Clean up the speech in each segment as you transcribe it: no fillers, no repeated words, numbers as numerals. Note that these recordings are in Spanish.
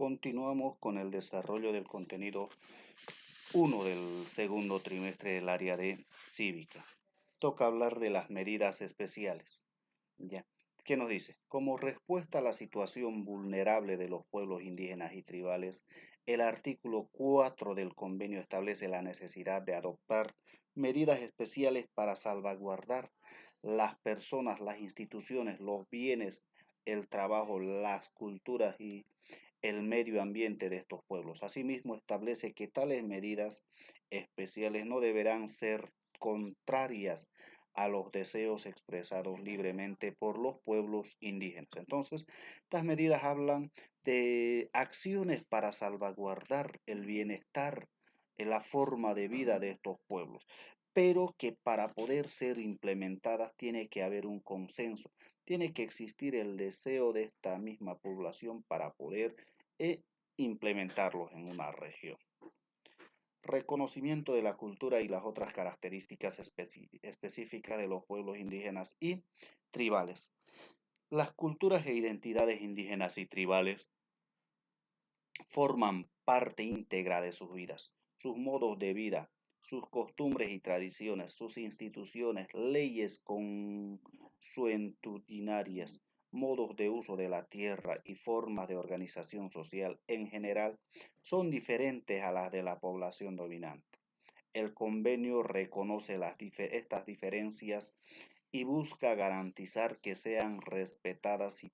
Continuamos con el desarrollo del contenido 1 del segundo trimestre del área de cívica. Toca hablar de las medidas especiales. ¿Ya? ¿Qué nos dice? Como respuesta a la situación vulnerable de los pueblos indígenas y tribales, el artículo 4 del convenio establece la necesidad de adoptar medidas especiales para salvaguardar las personas, las instituciones, los bienes, el trabajo, las culturas y el medio ambiente de estos pueblos. Asimismo, establece que tales medidas especiales no deberán ser contrarias a los deseos expresados libremente por los pueblos indígenas. Entonces, estas medidas hablan de acciones para salvaguardar el bienestar, la forma de vida de estos pueblos, pero que para poder ser implementadas tiene que haber un consenso, tiene que existir el deseo de esta misma población para poder implementarlos en una región. Reconocimiento de la cultura y las otras características específicas de los pueblos indígenas y tribales. Las culturas e identidades indígenas y tribales forman parte íntegra de sus vidas, sus modos de vida, sus costumbres y tradiciones, sus instituciones, leyes consuetudinarias, modos de uso de la tierra y formas de organización social en general son diferentes a las de la población dominante. El convenio reconoce estas diferencias y busca garantizar que sean respetadas y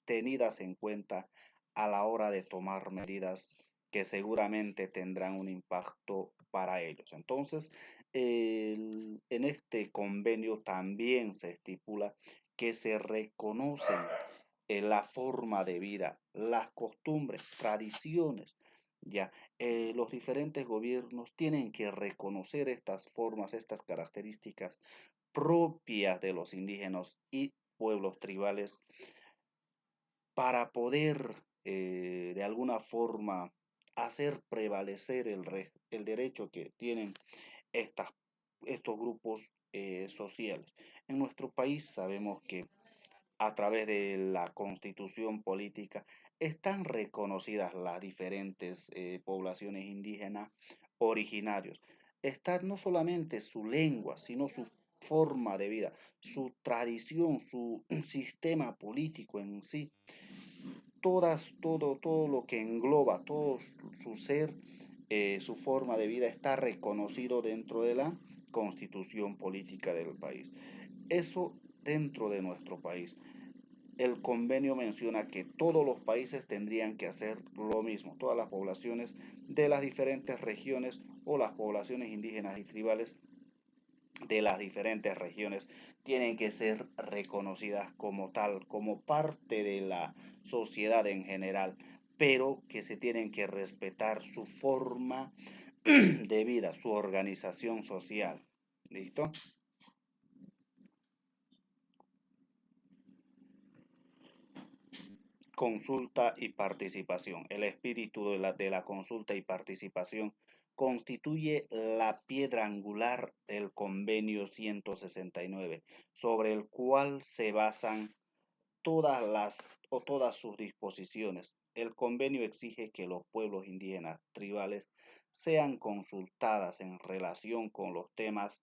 tenidas en cuenta a la hora de tomar medidas que seguramente tendrán un impacto para ellos. Entonces, en este convenio también se estipula que se reconocen la forma de vida, las costumbres, tradiciones. Ya, los diferentes gobiernos tienen que reconocer estas formas, estas características propias de los indígenas y pueblos tribales para poder de alguna forma hacer prevalecer el derecho que tienen estas, estos grupos sociales. En nuestro país sabemos que a través de la constitución política están reconocidas las diferentes poblaciones indígenas originarios. Está no solamente su lengua, sino su forma de vida, su tradición, su sistema político en sí, todo lo que engloba, todo su ser, su forma de vida está reconocido dentro de la constitución política del país. Eso dentro de nuestro país. El convenio menciona que todos los países tendrían que hacer lo mismo, todas las poblaciones de las diferentes regiones o las poblaciones indígenas y tribales de las diferentes regiones tienen que ser reconocidas como tal, como parte de la sociedad en general, pero que se tienen que respetar su forma de vida, su organización social. ¿Listo? Consulta y participación. El espíritu de la consulta y participación constituye la piedra angular del convenio 169, sobre el cual se basan todas sus disposiciones. El convenio exige que los pueblos indígenas tribales sean consultadas en relación con los temas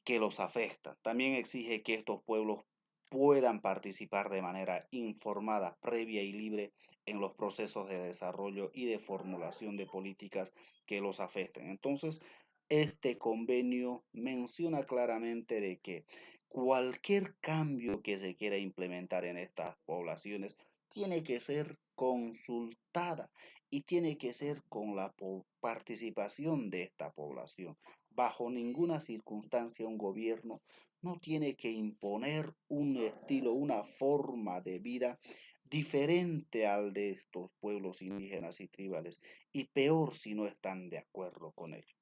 que los afectan. También exige que estos pueblos puedan participar de manera informada, previa y libre en los procesos de desarrollo y de formulación de políticas que los afecten. Entonces, este convenio menciona claramente de que cualquier cambio que se quiera implementar en estas poblaciones tiene que ser consultada y tiene que ser con la participación de esta población. Bajo ninguna circunstancia un gobierno no tiene que imponer un estilo, una forma de vida diferente al de estos pueblos indígenas y tribales, y peor si no están de acuerdo con ello.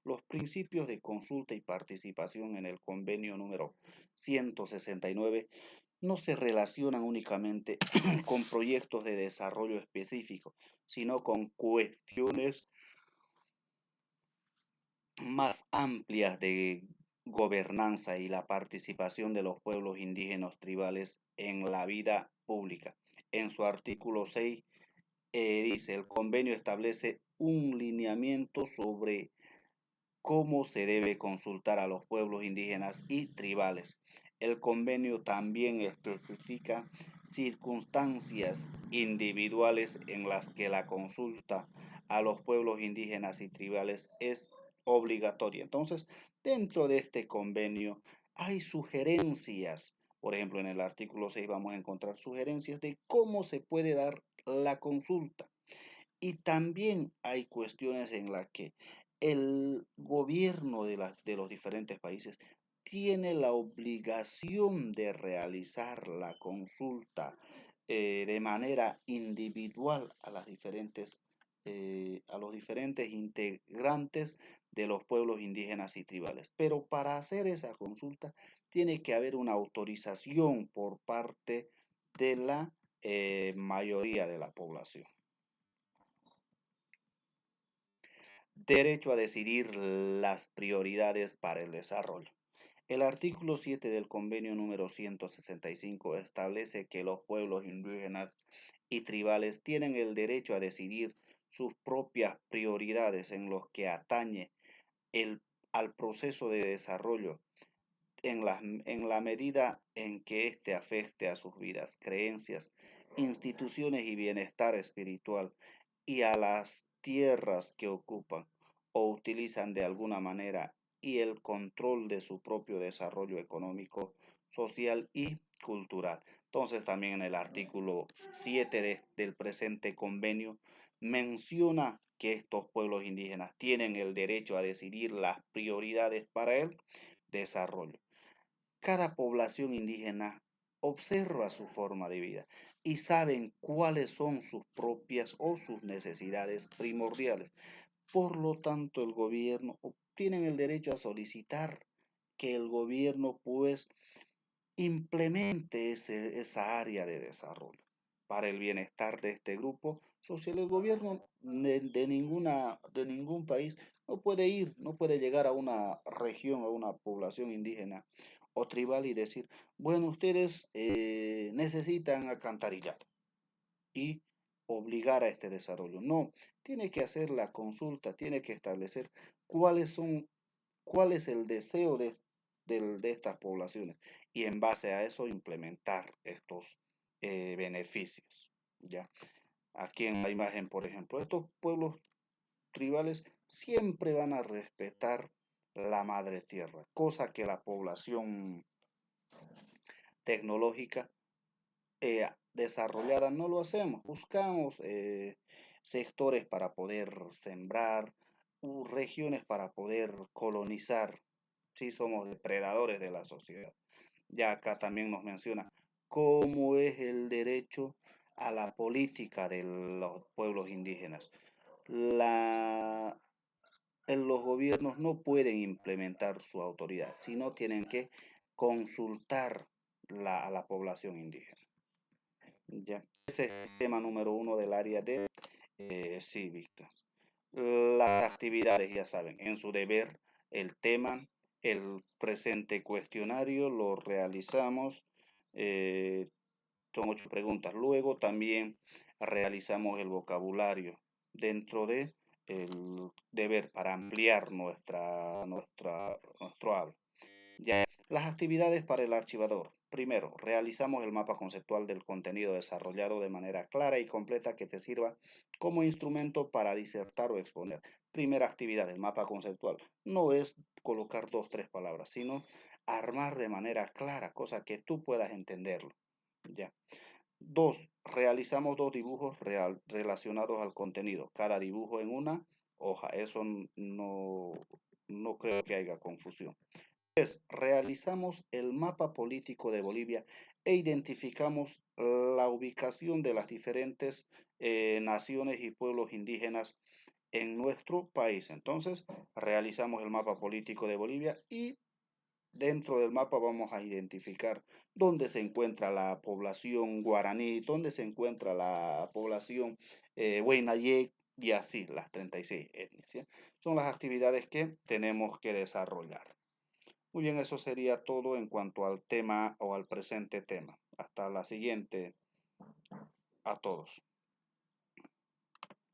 Los principios de consulta y participación en el convenio número 169 no se relacionan únicamente con proyectos de desarrollo específicos, sino con cuestiones más amplias de gobernanza y la participación de los pueblos indígenas tribales en la vida pública. En su artículo 6 dice, el convenio establece un lineamiento sobre cómo se debe consultar a los pueblos indígenas y tribales. El convenio también especifica circunstancias individuales en las que la consulta a los pueblos indígenas y tribales es obligatoria. Entonces, dentro de este convenio hay sugerencias. Por ejemplo, en el artículo 6 vamos a encontrar sugerencias de cómo se puede dar la consulta. Y también hay cuestiones en las que el gobierno de los diferentes países tiene la obligación de realizar la consulta de manera individual a a los diferentes integrantes de los pueblos indígenas y tribales. Pero para hacer esa consulta tiene que haber una autorización por parte de la mayoría de la población. Derecho a decidir las prioridades para el desarrollo. El artículo 7 del convenio número 165 establece que los pueblos indígenas y tribales tienen el derecho a decidir sus propias prioridades en los que atañe el, al proceso de desarrollo en la medida en que éste afecte a sus vidas, creencias, instituciones y bienestar espiritual y a las tierras que ocupan o utilizan de alguna manera y el control de su propio desarrollo económico, social y cultural. Entonces también en el artículo 7 del presente convenio menciona que estos pueblos indígenas tienen el derecho a decidir las prioridades para el desarrollo. Cada población indígena observa su forma de vida y saben cuáles son sus propias o sus necesidades primordiales. Por lo tanto, el gobierno tiene el derecho a solicitar que el gobierno pues implemente esa área de desarrollo para el bienestar de este grupo social. El gobierno de ningún país no puede ir, no puede llegar a una región, a una población indígena o tribal y decir, bueno, ustedes necesitan alcantarillado y obligar a este desarrollo. No, tiene que hacer la consulta, tiene que establecer cuál es el deseo de estas poblaciones y en base a eso implementar estos beneficios. ¿Ya? Aquí en la imagen, por ejemplo, estos pueblos tribales siempre van a respetar la madre tierra, cosa que la población tecnológica desarrollada no lo hacemos. Buscamos sectores para poder sembrar, regiones para poder colonizar. Sí, somos depredadores de la sociedad. Ya acá también nos menciona cómo es el derecho a la política de los pueblos indígenas. La, los gobiernos no pueden implementar su autoridad, sino tienen que consultar a la población indígena. Ya. Ese es el tema número uno del área de cívica. Las actividades, ya saben, en su deber, el tema, el presente cuestionario lo realizamos. Son 8 preguntas. Luego también realizamos el vocabulario dentro de el deber para ampliar nuestro habla. Ya. Las actividades para el archivador. Primero, realizamos el mapa conceptual del contenido desarrollado de manera clara y completa que te sirva como instrumento para disertar o exponer. Primera actividad del mapa conceptual. No es colocar 2, 3 palabras, sino armar de manera clara, cosa que tú puedas entenderlo. Ya. 2. Realizamos 2 dibujos relacionados al contenido. Cada dibujo en una hoja. Eso no creo que haya confusión. Realizamos el mapa político de Bolivia e identificamos la ubicación de las diferentes naciones y pueblos indígenas en nuestro país. Entonces, realizamos el mapa político de Bolivia y dentro del mapa vamos a identificar dónde se encuentra la población guaraní, dónde se encuentra la población Huaynayek y así las 36 etnias. ¿Sí? Son las actividades que tenemos que desarrollar. Muy bien, eso sería todo en cuanto al tema o al presente tema. Hasta la siguiente a todos.